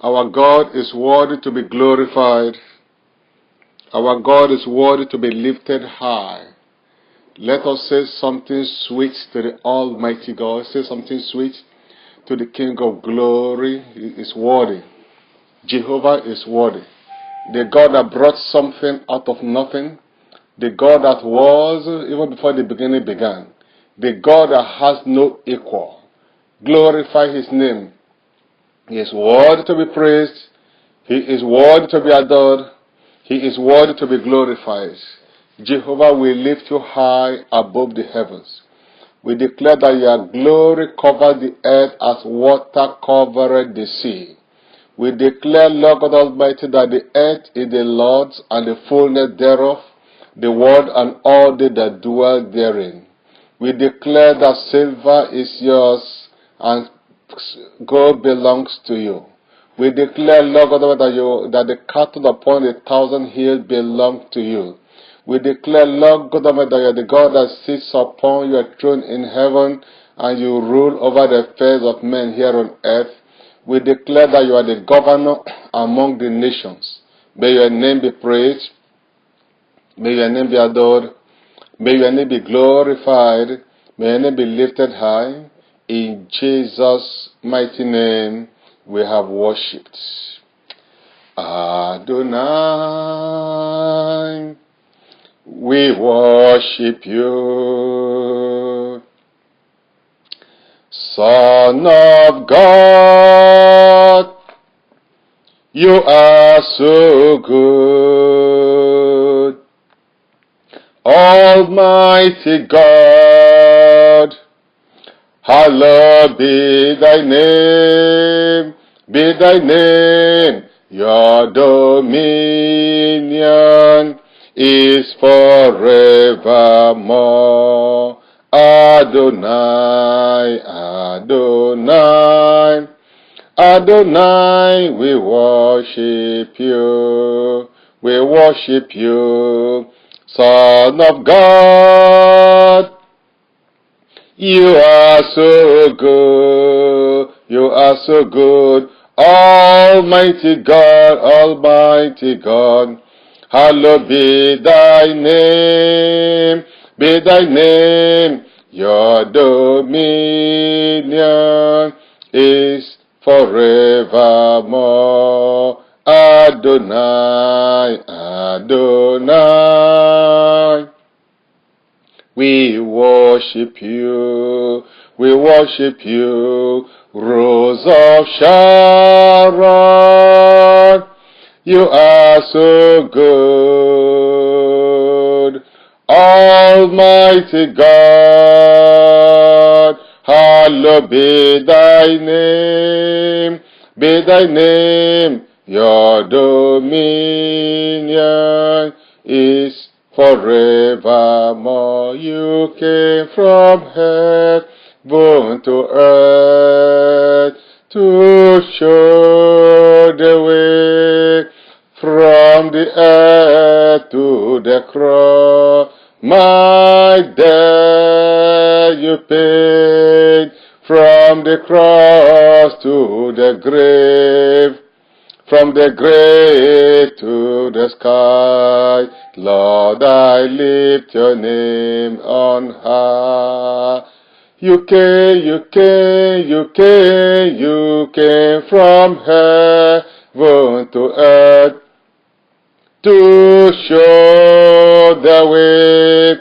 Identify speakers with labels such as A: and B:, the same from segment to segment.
A: Our God is worthy to be glorified. Our God is worthy to be lifted high. Let us say something sweet to the Almighty God. Say something sweet to the King of glory. He is worthy. Jehovah is worthy. The God that brought something out of nothing. The God that was even before the beginning began. The God that has no equal. Glorify His name. He is worthy to be praised. He is worthy to be adored. He is worthy to be glorified. Jehovah, we lift you high above the heavens. We declare that your glory covered the earth as water covered the sea. We declare, Lord God Almighty, that the earth is the Lord's and the fullness thereof, the world and all they that dwell therein. We declare that silver is yours and gold belongs to you. We declare, Lord God Almighty, that the cattle upon 1,000 hills belong to you. We declare, Lord God Almighty, that you are the God that sits upon your throne in heaven and you rule over the affairs of men here on earth. We declare that you are the governor among the nations. May your name be praised. May your name be adored. May your name be glorified. May your name be lifted high. In Jesus' mighty name we have worshipped. Adonai, we worship you. Son of God, you are so good. Almighty God, hallowed be thy name, be thy name. Your dominion is forevermore. Adonai, Adonai, Adonai, we worship you, we worship you. Son of God, you are so good, you are so good. Almighty God, Almighty God, hallowed be thy name, be thy name. Your dominion is forevermore. Adonai, Adonai, we worship you, we worship you. Rose of Sharon, you are so good. Almighty God, hallowed be thy name, be thy name. Your dominion is forevermore. You came from heaven to earth to show the way, from the earth to the cross. My debt you paid, from the cross to the grave, from the grave to the sky. Lord, I lift your name on high. You came from heaven to earth to show the way,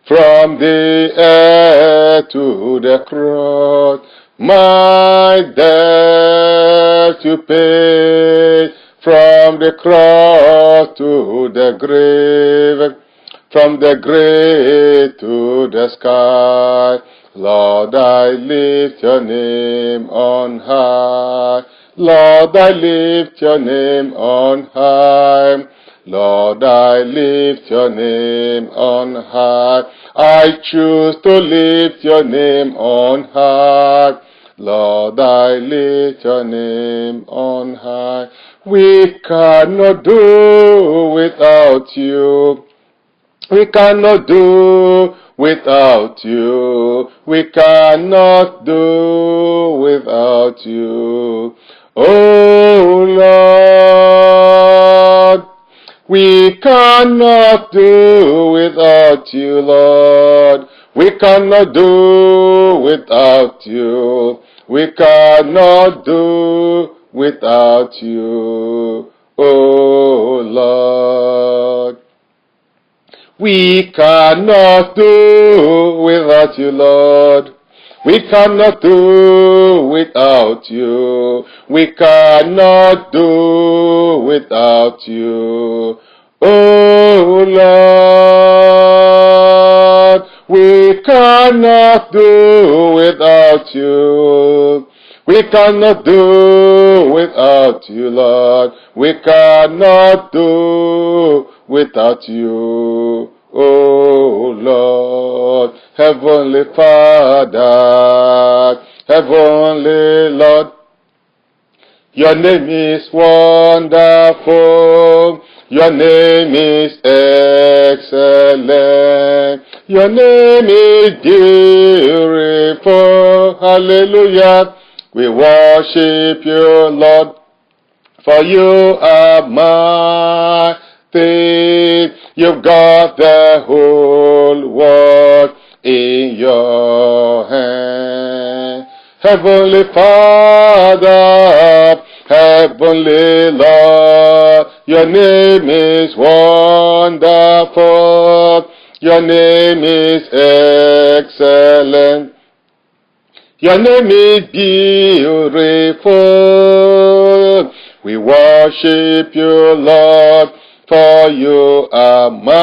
A: from the earth to the cross. My debt you paid, from the cross to the grave, from the grave to the sky. Lord, I lift your name on high. Lord, I lift your name on high. Lord, I lift your name on high. I choose to lift your name on high. Lord, I lift your name on high. We cannot do without you. We cannot do without you. We cannot do without you. Oh We cannot do without you, Lord. We cannot do without you. We cannot do without you, oh Lord. We cannot do without you, Lord. We cannot do without you. We cannot do without you, oh Lord. We cannot do without you. We cannot do without you, Lord. We cannot do without you, oh Lord. Heavenly Father, Heavenly Lord, your name is wonderful. Your name is excellent. Your name is beautiful. Hallelujah. We worship you, Lord, for you are mighty. You've got the whole world in your hand. Heavenly Father, Heavenly Lord, your name is wonderful. Your name is excellent. Your name is beautiful. We worship you, Lord, for you are mighty.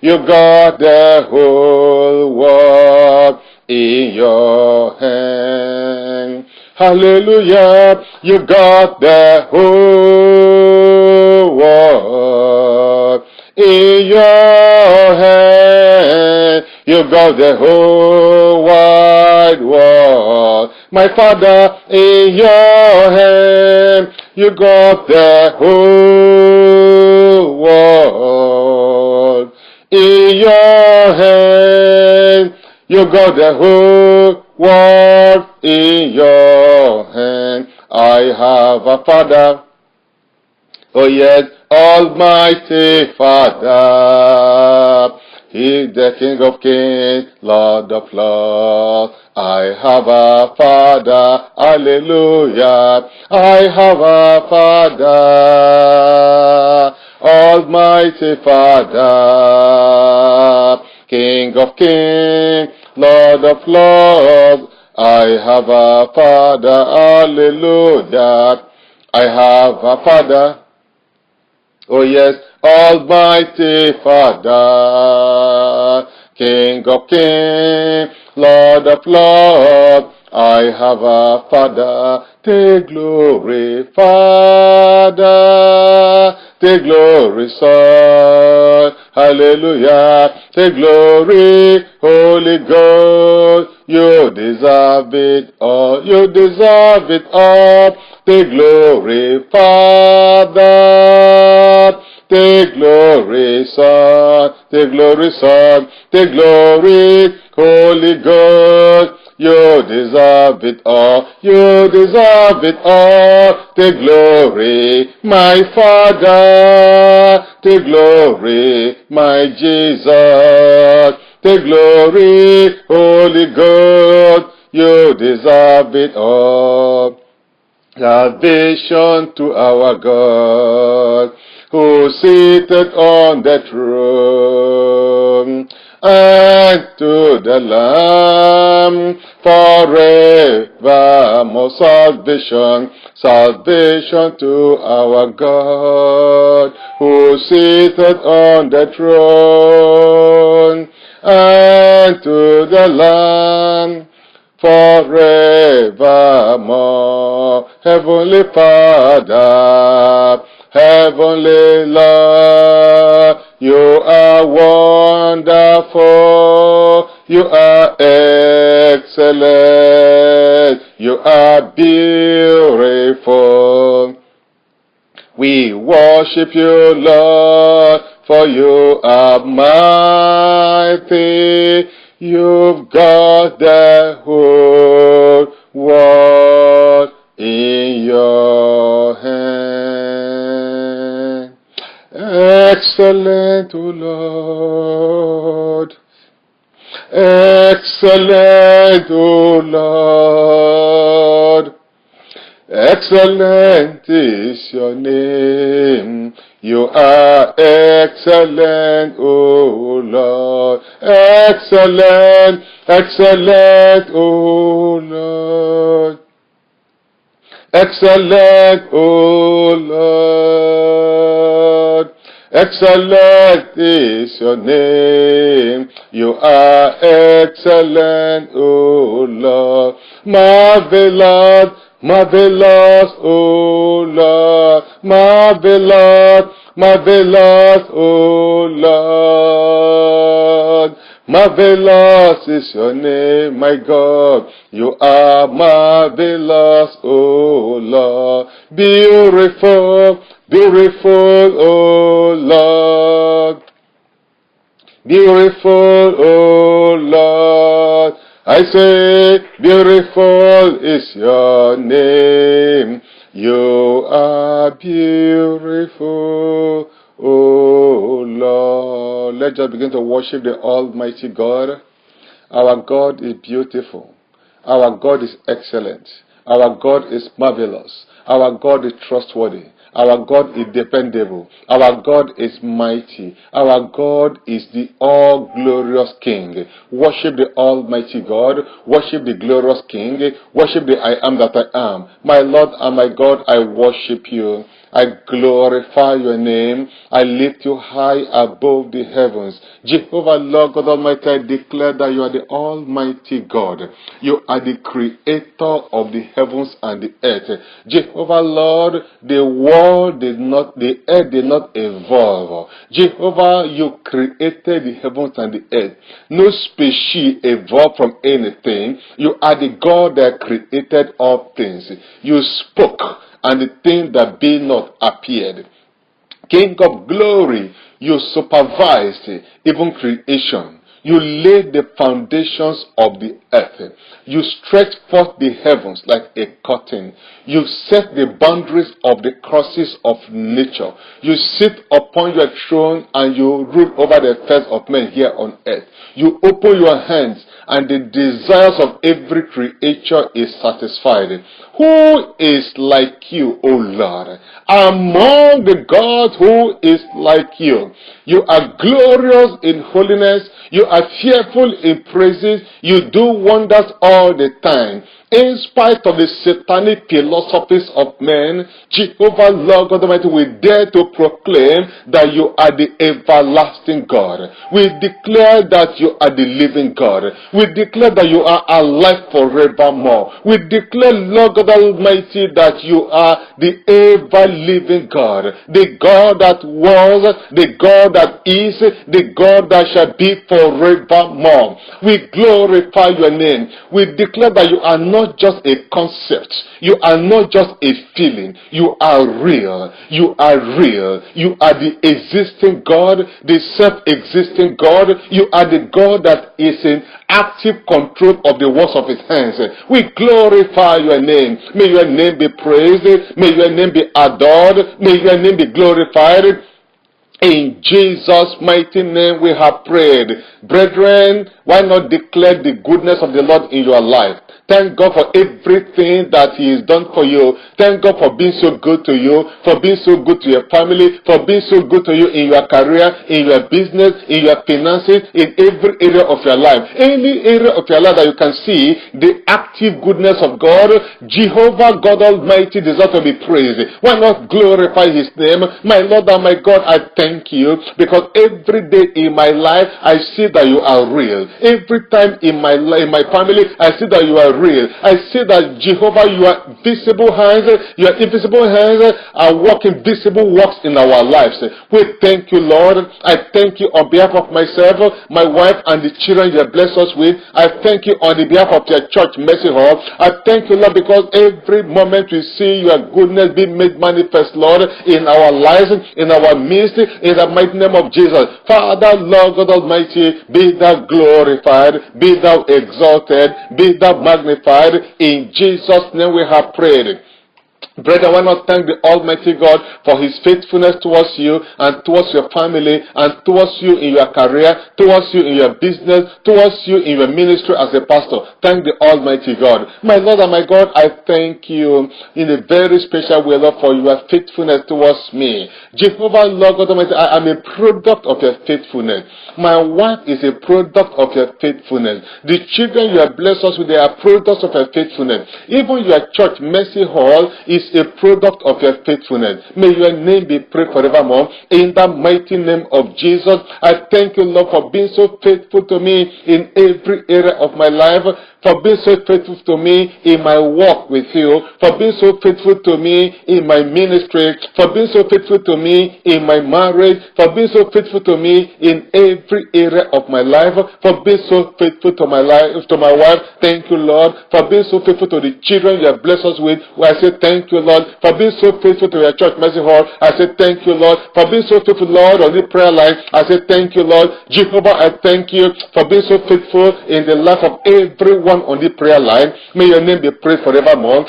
A: You got the whole world in your hand. Hallelujah. You got the whole world in your hand. You got the whole wide world, my Father, in your hand. You got the whole world in your hand. You got the whole world in your hand. I have a Father, oh yes, Almighty Father. He is the King of Kings, Lord of Lords. I have a Father, hallelujah. I have a Father, Almighty Father, King of Kings, Lord of Lords. I have a Father, hallelujah. I have a Father, oh yes, Almighty Father, King of Kings, Lord of Lords. I have a Father, take glory, Father, take glory, Son, hallelujah, take glory, Holy Ghost. You deserve it all, you deserve it all. Take glory, Father. Take glory, Son. Take glory, Son. Take glory, Holy Ghost. You deserve it all. You deserve it all. Take glory, my Father. Take glory, my Jesus. Take glory, Holy Ghost. You deserve it all. Salvation to our God, who sitteth on the throne, and to the Lamb forevermore. Salvation, salvation to our God, who sitteth on the throne, and to the Lamb forevermore. Heavenly Father, Heavenly Lord, you are wonderful, you are excellent, you are beautiful. We worship you, Lord, for you are mighty. You've got the whole world in your hand. Excellent, O Lord. Excellent, O Lord. Excellent is your name. You are excellent, O Lord. Excellent, excellent, O Lord. Excellent, O Lord. Excellent is your name. You are excellent, O Lord. Marvelous, marvelous, O Lord. Marvelous, marvelous, O Lord. Marvelous is your name, my God. You are marvelous, O Lord. Beautiful, beautiful, O Lord. Beautiful, O Lord. I say, beautiful is your name. You are beautiful, O Lord. Let's just begin to worship the Almighty God. Our God is beautiful. Our God is excellent. Our God is marvelous. Our God is trustworthy. Our God is dependable. Our God is mighty. Our God is the all-glorious King. Worship the Almighty God. Worship the glorious King. Worship the I am that I am. My Lord and my God, I worship you. I glorify your name. I lift you high above the heavens. Jehovah, Lord God Almighty, I declare that you are the Almighty God. You are the creator of the heavens and the earth. Jehovah, Lord, the earth did not evolve. Jehovah, you created the heavens and the earth. No species evolved from anything. You are the God that created all things. You spoke, and the thing that be not appeared. King of glory, you supervised even creation. You laid the foundations of the earth. You stretched forth the heavens like a curtain. You set the boundaries of the crosses of nature. You sit upon your throne and you rule over the affairs of men here on earth. You open your hands and the desires of every creature is satisfied. Who is like you, O Lord? Among the gods, who is like you? You are glorious in holiness. You are fearful in praises. You do wonders all the time. In spite of the satanic philosophies of men, Jehovah, Lord God Almighty, we dare to proclaim that you are the everlasting God. We declare that you are the living God. We declare that you are alive forevermore. We declare, Lord God Almighty, that you are the ever-living God. The God that was, the God that is, the God that shall be forevermore. We glorify your name. We declare that you are not just a concept. You are not just a feeling. You are real. You are real. You are the existing God, the self-existing God. You are the God that is in active control of the works of his hands. We glorify your name. May your name be praised. May your name be adored. May your name be glorified. In Jesus' mighty name we have prayed. Brethren, why not declare the goodness of the Lord in your life? Thank God for everything that he has done for you. Thank God for being so good to you, for being so good to your family, for being so good to you in your career, in your business, in your finances, in every area of your life. Any area of your life that you can see the active goodness of God, Jehovah God Almighty deserves to be praised. Why not glorify his name? My Lord and my God, I thank you because every day in my life I see that you are real. Every time in my family I see that you are real. I see that Jehovah, your visible hands, your invisible hands are working visible works in our lives. We thank you, Lord. I thank you on behalf of myself, my wife, and the children you have blessed us with. I thank you on the behalf of your church, Mercy Hall. I thank you, Lord, because every moment we see your goodness being made manifest, Lord, in our lives, in our midst, in the mighty name of Jesus. Father, Lord God Almighty, be thou glorified, be thou exalted, be thou magnified. In Jesus' name we have prayed. Brethren, why not thank the Almighty God for His faithfulness towards you and towards your family and towards you in your career, towards you in your business, towards you in your ministry as a pastor. Thank the Almighty God. My Lord and my God, I thank you in a very special way, Lord, for your faithfulness towards me. Jehovah, Lord God Almighty, I am a product of your faithfulness. My wife is a product of your faithfulness. The children you have blessed us with, they are products of your faithfulness. Even your church, Mercy Hall, is a product of your faithfulness. May your name be praised forevermore. In the mighty name of Jesus, I thank you, Lord, for being so faithful to me in every area of my life, for being so faithful to me in my walk with you, for being so faithful to me in my ministry, for being so faithful to me in my marriage, for being so faithful to me in every area of my life, for being so faithful to my life, to my wife. Thank you, Lord, for being so faithful to the children you have blessed us with. I say thank you, Lord, for being so faithful to your church, Mercy Hall. I say thank you, Lord, for being so faithful, Lord, on the prayer line. I say thank you, Lord. Jehovah, I thank you for being so faithful in the life of everyone on the prayer line. May your name be praised forevermore.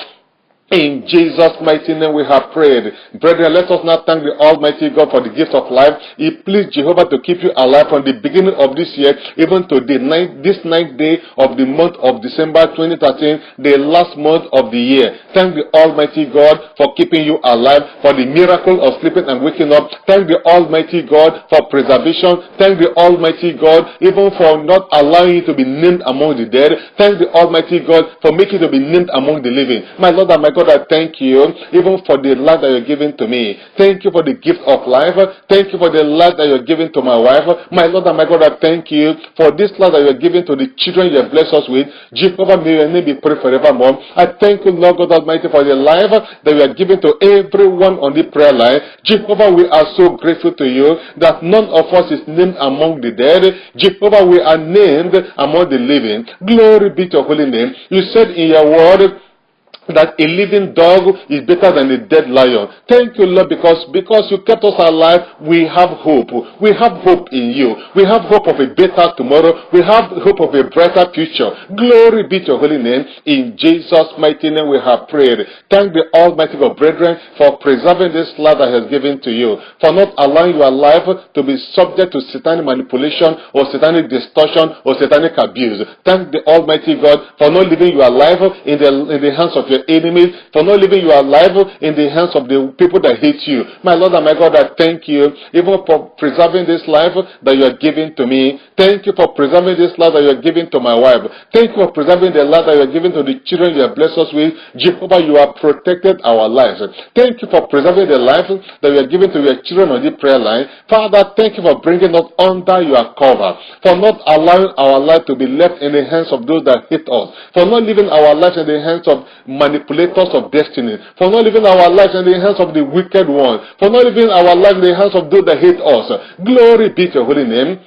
A: In Jesus' mighty name we have prayed. Brethren, let us now thank the Almighty God for the gift of life. He pleased Jehovah to keep you alive from the beginning of this year, even to this ninth day of the month of December 2013, the last month of the year. Thank the Almighty God for keeping you alive, for the miracle of sleeping and waking up. Thank the Almighty God for preservation. Thank the Almighty God even for not allowing you to be named among the dead. Thank the Almighty God for making you to be named among the living. My Lord and my God, I thank you even for the life that you're giving to me. Thank you for the gift of life. Thank you for the life that you're giving to my wife. My Lord and my God, I thank you for this life that you're giving to the children you have blessed us with. Jehovah, may your name be praised forevermore. I thank you, Lord God Almighty, for the life that you are giving to everyone on the prayer line. Jehovah, we are so grateful to you that none of us is named among the dead. Jehovah, we are named among the living. Glory be to your holy name. You said in your word that a living dog is better than a dead lion. Thank you, Lord, because you kept us alive, we have hope. We have hope in you. We have hope of a better tomorrow. We have hope of a brighter future. Glory be to your holy name. In Jesus' mighty name we have prayed. Thank the Almighty God, brethren, for preserving this life that He has given to you, for not allowing your life to be subject to satanic manipulation or satanic distortion or satanic abuse. Thank the Almighty God for not leaving your life in the hands of your enemies, for not leaving your life in the hands of the people that hate you. My Lord and my God, I thank you even for preserving this life that you are giving to me. Thank you for preserving this life that you are giving to my wife. Thank you for preserving the life that you are giving to the children you have blessed us with. Jehovah, you have protected our lives. Thank you for preserving the life that you are giving to your children on the prayer line. Father, thank you for bringing us under your cover, for not allowing our life to be left in the hands of those that hate us, for not leaving our lives in the hands of manipulators of destiny, for not leaving our lives in the hands of the wicked one, for not leaving our lives in the hands of those that hate us. Glory be to your holy name.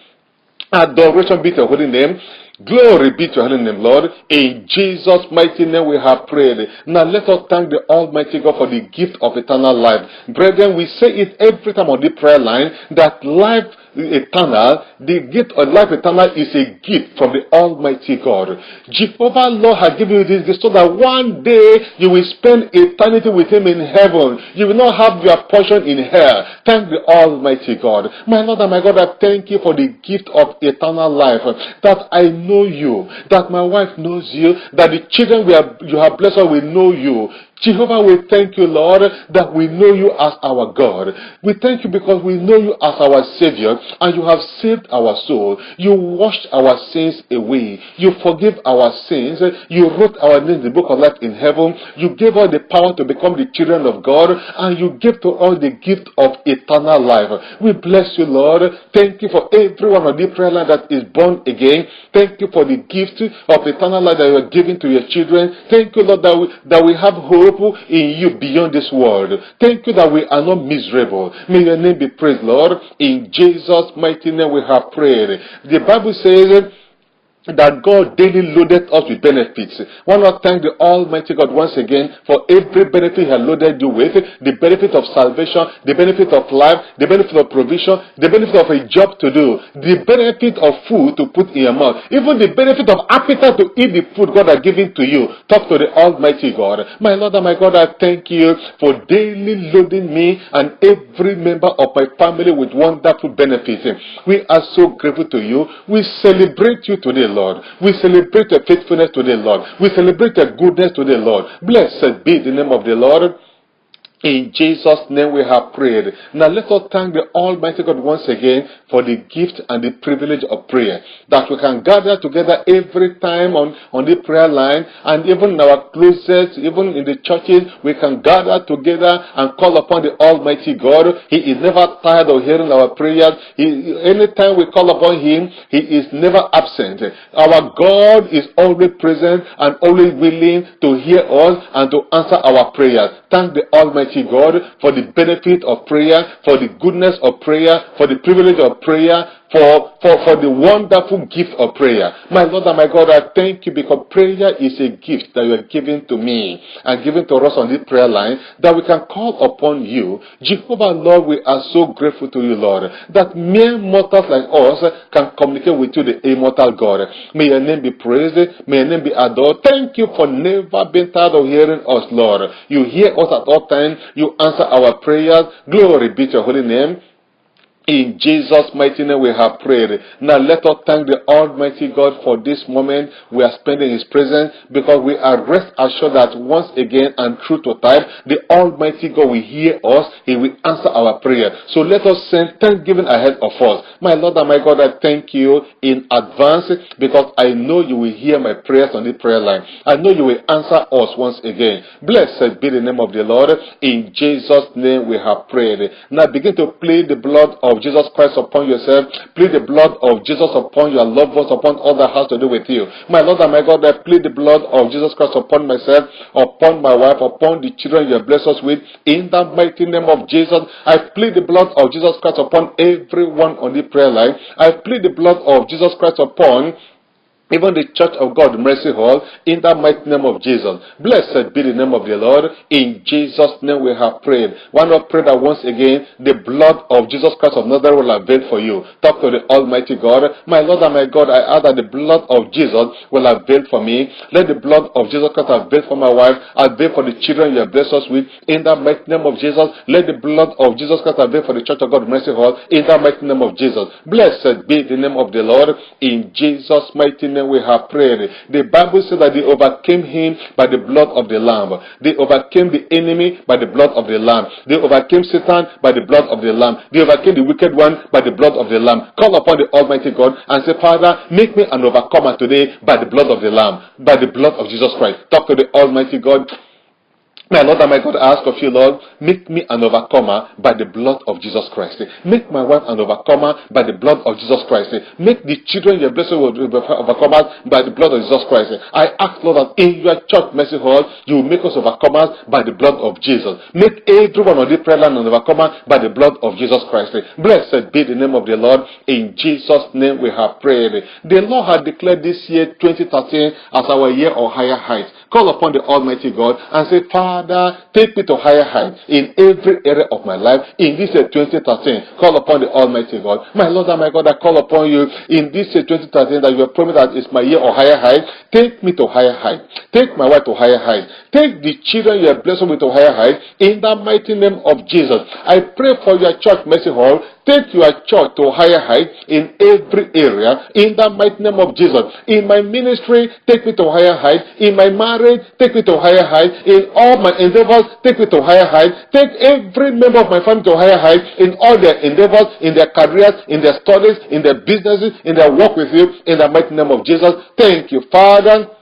A: Adoration be to your holy name. Glory be to your holy name, Lord. In Jesus' mighty name we have prayed. Now let us thank the Almighty God for the gift of eternal life. Brethren, we say it every time on the prayer line that life eternal, the gift of life eternal is a gift from the Almighty God. Jehovah Lord has given you this gift so that one day you will spend eternity with Him in heaven. You will not have your portion in hell. Thank the Almighty God. My Lord and my God, I thank you for the gift of eternal life, that I know you, that my wife knows you, that the children you have blessed us will know you. Jehovah, we thank you, Lord, that we know you as our God. We thank you because we know you as our Savior, and you have saved our soul. You washed our sins away. You forgive our sins. You wrote our names in the book of life in heaven. You gave us the power to become the children of God, and you gave to us the gift of eternal life. We bless you, Lord. Thank you for everyone on the prayer line that is born again. Thank you for the gift of eternal life that you are giving to your children. Thank you, Lord, that we have hope in you beyond this world. Thank you that we are not miserable. May your name be praised, Lord. In Jesus' mighty name we have prayed. The Bible says that God daily loaded us with benefits. Why not thank the Almighty God once again for every benefit He has loaded you with, the benefit of salvation, the benefit of life, the benefit of provision, the benefit of a job to do, the benefit of food to put in your mouth, even the benefit of appetite to eat the food God has given to you. Talk to the Almighty God. My Lord and my God, I thank you for daily loading me and every member of my family with wonderful benefits. We are so grateful to you. We celebrate you today, Lord. We celebrate your faithfulness today, Lord. We celebrate your goodness today, Lord. Blessed be the name of the Lord. In Jesus' name we have prayed. Now let us thank the Almighty God once again for the gift and the privilege of prayer. That we can gather together every time on the prayer line, and even in our closets, even in the churches, we can gather together and call upon the Almighty God. He is never tired of hearing our prayers. Anytime we call upon Him, He is never absent. Our God is always present and always willing to hear us and to answer our prayers. Thank the Almighty God for the benefit of prayer, for the goodness of prayer, for the privilege of prayer, for the wonderful gift of prayer. My Lord and my God, I thank you because prayer is a gift that you are giving to me and giving to us on this prayer line, that we can call upon you. Jehovah, Lord, we are so grateful to you, Lord, that mere mortals like us can communicate with you, the immortal God. May your name be praised. May your name be adored. Thank you for never being tired of hearing us, Lord. You hear us at all times. You answer our prayers. Glory be to your holy name. In Jesus' mighty name we have prayed. Now let us thank the Almighty God for this moment we are spending in His presence, because we are rest assured that once again and true to time, the Almighty God will hear us. He will answer our prayer. So let us send thanksgiving ahead of us. My Lord and my God, I thank you in advance, because I know you will hear my prayers on the prayer line. I know you will answer us once again. Blessed be the name of the Lord. In Jesus' name we have prayed. Now begin to plead the blood of Jesus Christ upon yourself. Plead the blood of Jesus upon your loved ones, upon all that has to do with you. My Lord and my God, I plead the blood of Jesus Christ upon myself, upon my wife, upon the children you have blessed us with. In the mighty name of Jesus, I plead the blood of Jesus Christ upon everyone on the prayer line. I plead the blood of Jesus Christ upon even the Church of God Mercy Hall, in the mighty name of Jesus. Blessed be the name of the Lord. In Jesus' name we have prayed. Why not pray that once again, the blood of Jesus Christ of Nazareth will avail for you. Talk to the Almighty God. My Lord and my God, I ask that the blood of Jesus will avail for me. Let the blood of Jesus Christ avail for my wife, avail for the children you have blessed us with. In the mighty name of Jesus, let the blood of Jesus Christ avail for the Church of God Mercy Hall. In the mighty name of Jesus. Blessed be the name of the Lord. In Jesus' mighty name we have prayed. The Bible says that they overcame him by the blood of the Lamb. They overcame the enemy by the blood of the Lamb. They overcame Satan by the blood of the Lamb. They overcame the wicked one by the blood of the Lamb. Call upon the Almighty God and say, Father, make me an overcomer today by the blood of the Lamb, by the blood of Jesus Christ. Talk to the Almighty God. My Lord and my God, I ask of you, Lord, make me an overcomer by the blood of Jesus Christ. Make my wife an overcomer by the blood of Jesus Christ. Make the children your blessed overcomers by the blood of Jesus Christ. I ask, Lord, that in your church Mercy Hall, you will make us overcomers by the blood of Jesus. Make everyone on the prayer line an overcomer by the blood of Jesus Christ. Blessed be the name of the Lord. In Jesus' name we have prayed. The Lord had declared this year 2013 as our year of higher heights. Call upon the Almighty God and say, Father, take me to higher heights in every area of my life. In this year 2013, call upon the Almighty God. My Lord and my God, I call upon you in this year 2013 that you have promised that it's my year of higher heights. Take me to higher heights. Take my wife to higher heights. Take the children you have blessed me to higher heights. In the mighty name of Jesus, I pray for your church Mercy Hall. Take your church to higher heights in every area. In the mighty name of Jesus. In my ministry, take me to higher heights. In my marriage, take me to higher heights. In all my endeavors, take me to higher heights. Take every member of my family to higher heights. In all their endeavors, in their careers, in their studies, in their businesses, in their work with you. In the mighty name of Jesus. Thank you, Father.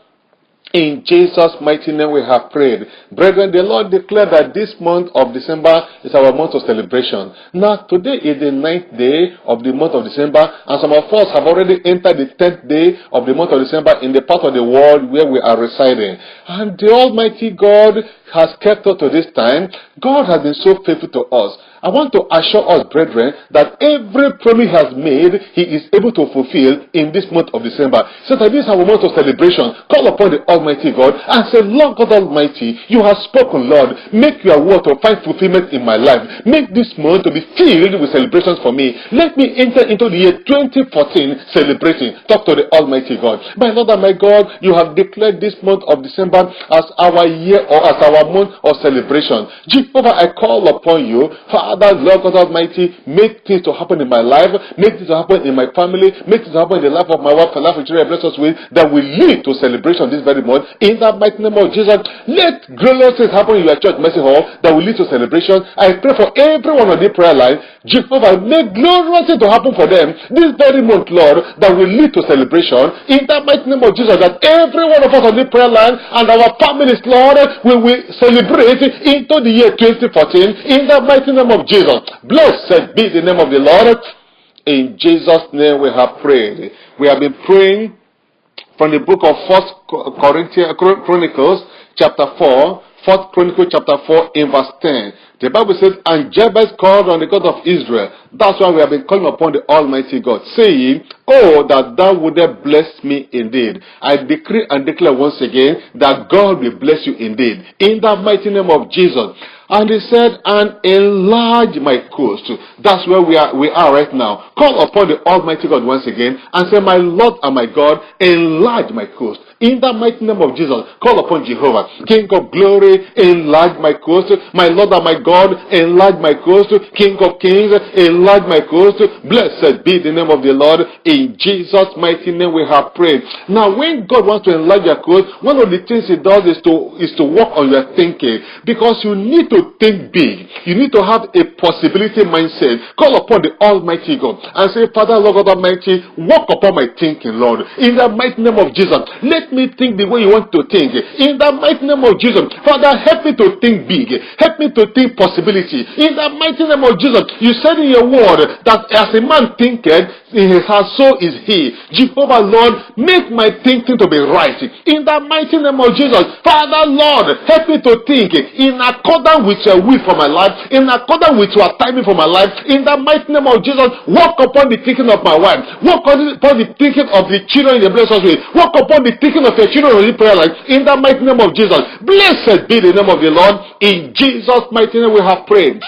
A: In Jesus' mighty name we have prayed. Brethren, the Lord declared that this month of December is our month of celebration. Now, today is the 9th day of the month of December, and some of us have already entered the 10th day of the month of December in the part of the world where we are residing. And the Almighty God has kept us to this time. God has been so faithful to us. I want to assure us, brethren, that every promise He has made, He is able to fulfill in this month of December. So that this is our month of celebration. Call upon the Almighty God and say, Lord God Almighty, you have spoken, Lord. Make your word to find fulfillment in my life. Make this month to be filled with celebrations for me. Let me enter into the year 2014 celebrating. Talk to the Almighty God. My Lord and my God, you have declared this month of December as our year or as our month of celebration. Jehovah, I call upon you, Father, Lord God Almighty, make things to happen in my life, make things to happen in my family, make things to happen in the life of my wife, the life of children, bless us with, that will lead to celebration this very month. In the mighty name of Jesus, let glorious things happen in your church, Mercy Hall, that will lead to celebration. I pray for everyone on the prayer line, Jehovah, make glorious things to happen for them this very month, Lord, that will lead to celebration. In the mighty name of Jesus, that every one of us on the prayer line and our families, Lord, we will celebrate into the year 2014 in the mighty name of Jesus. Blessed be the name of the Lord. In Jesus' name we have prayed. We have been praying from the book of 1 Chronicles chapter 4, 1 Chronicles chapter 4 in verse 10. The Bible says, and Jabez called on the God of Israel. That's why we have been calling upon the Almighty God, saying, oh, that thou wouldest bless me indeed. I decree and declare once again that God will bless you indeed. In the mighty name of Jesus. And he said, and enlarge my coast. That's where we are right now. Call upon the Almighty God once again and say, my Lord and my God, enlarge my coast. In the mighty name of Jesus, call upon Jehovah. King of glory, enlarge my coast. My Lord and my God, enlarge my coast. King of kings, enlarge my coast. Blessed be the name of the Lord. In Jesus' mighty name we have prayed. Now, when God wants to enlarge your coast, one of the things He does is to work on your thinking. Because you need to think big. You need to have a possibility mindset. Call upon the Almighty God and say, Father, Lord God Almighty, work upon my thinking, Lord. In the mighty name of Jesus, let me think the way you want to think. In the mighty name of Jesus, Father, help me to think big. Help me to think possibility. In the mighty name of Jesus, you said in your word that as a man thinketh in his heart, so is he. Jehovah, Lord, make my thinking to be right. In the mighty name of Jesus, Father, Lord, help me to think in accordance with your will for my life, in accordance with your timing for my life. In the mighty name of Jesus, walk upon the thinking of my wife, walk upon the thinking of the children in the blessed way, walk upon the thinking of your children in the prayer life. In the mighty name of Jesus, blessed be the name of the Lord. In Jesus' mighty name we have prayed.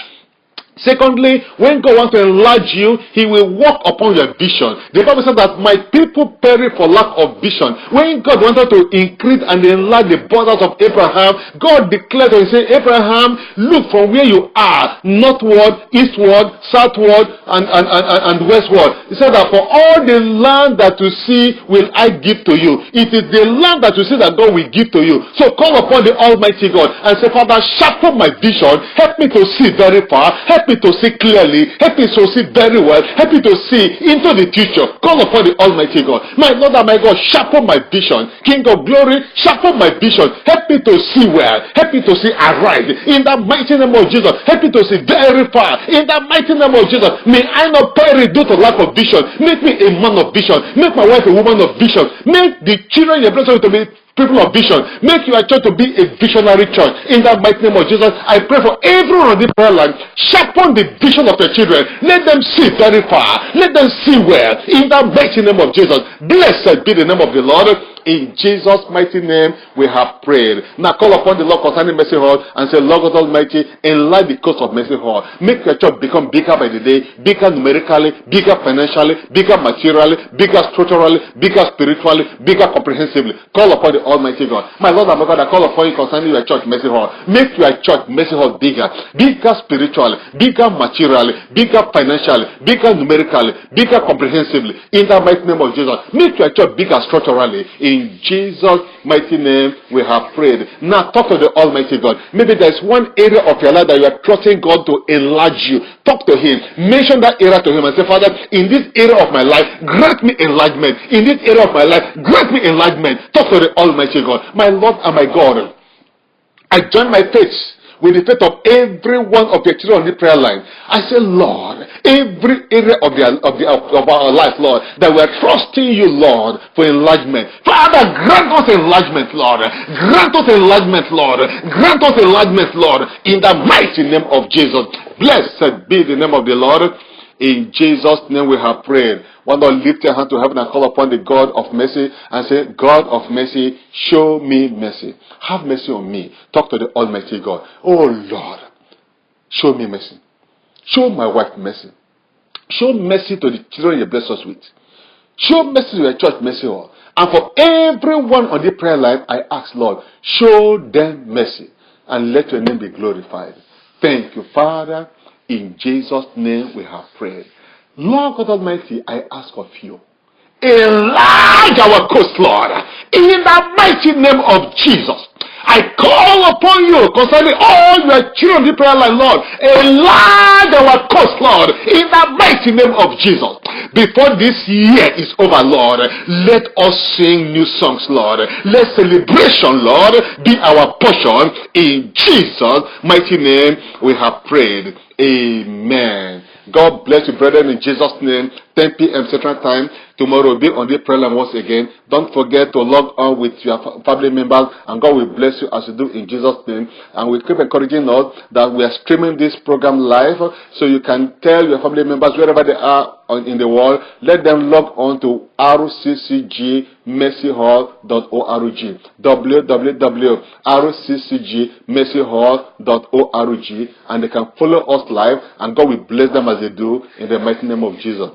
A: Secondly, when God wants to enlarge you, He will work upon your vision. The Bible says that my people perish for lack of vision. When God wanted to increase and enlarge the borders of Abraham, God declared to him, say, Abraham, look from where you are, northward, eastward, southward, and westward. He said that for all the land that you see will I give to you. It is the land that you see that God will give to you. So call upon the Almighty God and say, Father, sharpen my vision. Help me to see very far. Help me to see clearly. Help me to see very well. Help me to see into the future. Call upon the Almighty God. My Lord and my God, sharpen my vision. King of glory, sharpen my vision. Help me to see well. Help me to see aright. In the mighty name of Jesus, help me to see very far. In the mighty name of Jesus, may I not perish due to lack of vision. Make me a man of vision. Make my wife a woman of vision. Make the children in your blessing to be people of vision. Make your church to be a visionary church. In the mighty name of Jesus, I pray for everyone on the prayer line. Sharpen the vision of your children. Let them see very far. Let them see well. In the mighty name of Jesus. Blessed be the name of the Lord. In Jesus' mighty name, we have prayed. Now call upon the Lord concerning Mercy Hall and say, Lord God Almighty, enlarge the coast of Mercy Hall. Make your church become bigger by the day, bigger numerically, bigger financially, bigger materially, bigger structurally, bigger spiritually, bigger comprehensively. Call upon the Almighty God. My Lord and my God, I call upon you concerning your church, Mercy Hall. Make your church, Mercy Hall, bigger. Bigger spiritually, bigger materially, bigger financially, bigger numerically, bigger comprehensively. In the mighty name of Jesus. Make your church bigger structurally. In Jesus' mighty name, we have prayed. Now talk to the Almighty God. Maybe there's one area of your life that you are trusting God to enlarge you. Talk to Him. Mention that area to Him and say, Father, in this area of my life, grant me enlargement. In this area of my life, grant me enlargement. Talk to the Almighty God. My Lord and my God, I join my faith with the faith of every one of your children on the prayer line. I say, Lord, every area of our life, Lord, that we are trusting you, Lord, for enlargement. Father, grant us enlargement, Lord. Grant us enlargement, Lord. Grant us enlargement, Lord, in the mighty name of Jesus. Blessed be the name of the Lord. In Jesus' name we have prayed. Why not lift your hand to heaven and call upon the God of mercy and say, God of mercy, show me mercy. Have mercy on me. Talk to the Almighty God. Oh Lord, show me mercy. Show my wife mercy. Show mercy to the children you bless us with. Show mercy to your church, mercy all. And for everyone on the prayer line, I ask, Lord, show them mercy and let your name be glorified. Thank you, Father. In Jesus' name we have prayed. Lord God Almighty, I ask of you, enlarge our coast, Lord, in the mighty name of Jesus. I call upon you concerning all your children in the prayer line, Lord. Enlarge our coast, Lord, in the mighty name of Jesus. Before this year is over, Lord, let us sing new songs, Lord. Let celebration, Lord, be our portion. In Jesus' mighty name we have prayed. Amen. God bless you, brethren, in Jesus' name. 10 p.m. Central Time. Tomorrow we'll be on the prayer line once again. Don't forget to log on with your family members, and God will bless you as you do in Jesus' name. And we keep encouraging us that we are streaming this program live, so you can tell your family members wherever they are in the world. Let them log on to rccgmercyhall.org, www.rccgmercyhall.org, and they can follow us live, and God will bless them as they do in the mighty name of Jesus.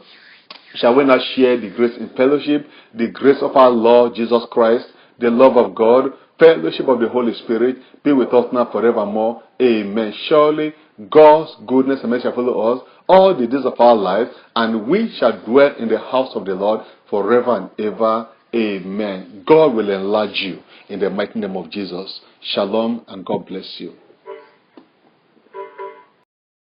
A: Shall we now share the grace in fellowship, the grace of our Lord Jesus Christ, the love of God, fellowship of the Holy Spirit, be with us now forevermore. Amen. Surely God's goodness and mercy shall follow us all the days of our life, and we shall dwell in the house of the Lord forever and ever. Amen. God will enlarge you in the mighty name of Jesus. Shalom, and God bless you.